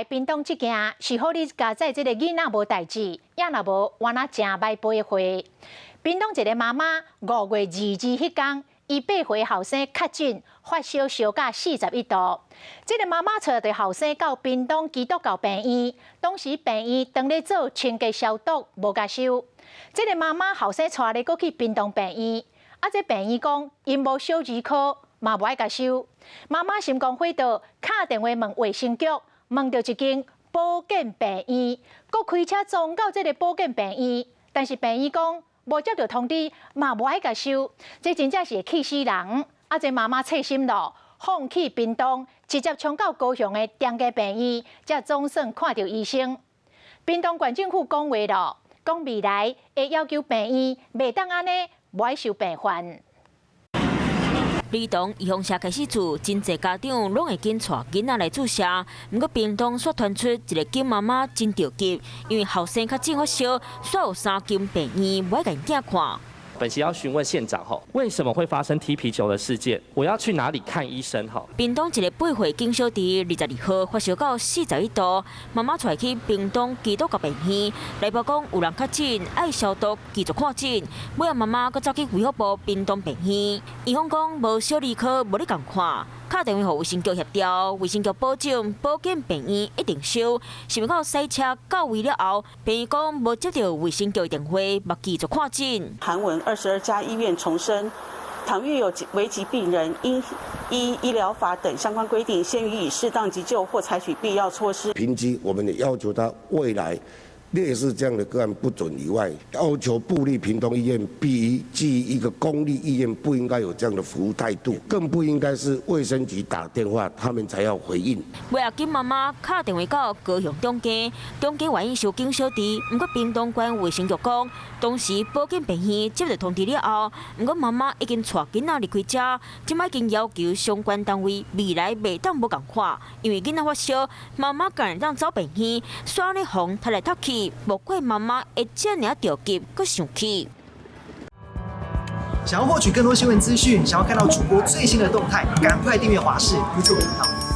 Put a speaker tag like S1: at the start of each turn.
S1: 来屏东这件是好你家在这个囡仔无代志，也若无我那正歹飞回。屏东一个妈妈5月22迄天，伊8岁后生确诊发烧烧到41度。这个妈妈带着后生到屏东基督教病院，当时病院当咧做清洁消毒，无甲收。这个妈妈后生带咧过去屏东病院，这病院讲因无小儿科，嘛无爱甲收。妈妈心肝火到，打电话问卫生局。问到一间保健病院，佮开车撞到这个保健病院，但是病院讲无接到通知，嘛无爱甲收，这真正是会气死人。这妈妈切心咯，放弃屏东，直接冲到高雄的中家病院，才总算看到医生。屏东县政府讲话咯，讲未来会要求病院袂当安尼，无爱收病患。
S2: 屏东预防社开始做，真侪家长拢会紧带囡仔来注射。不过屏东却传出一个金妈妈真着急，因为后生确诊发烧，却有3间病院无爱甲因囝看。
S3: 本席要询问县长为什么会发生踢皮球的事件？我要去哪里看医生？
S2: 屏东一个8岁金小弟22号发烧到41度，妈妈带去屏东基督教病院，来报讲有人确诊，爱消毒，继续看诊。尾仔妈妈阁走去卫福部屏东病院，医方讲无小儿科，无咧共看。打电话予卫生局协调，卫生局保证保健病院一定收。想到塞车到位了后，病院讲无接到卫生局电话，目继续看诊。
S4: 韩文22家医院重申，倘遇有危急病人，应依医疗法等相关规定，先予以适当急救或采取必要措施。
S5: 评级，我们也要求他未来类似这样的个案不准以外，要求部立屏东医院比基于一个公立医院不应该有这样的服务态度，更不应该是卫生局打电话他们才要回应。
S2: 尾仔金妈妈打电话到高雄中家愿意收金小弟，不过屏东县卫生局讲，当时保健病院接到通知了后，不过妈妈已经带囡仔离开家，今摆已经要求相关单位未来袂当无共看，因为囡仔发烧，妈妈敢会当走病院，煞咧风踢来踢去。无怪妈妈会这样着急，阁生气。
S6: 想要获取更多新闻资讯，想要看到主播最新的动态，赶快订阅华视 YouTube 频道。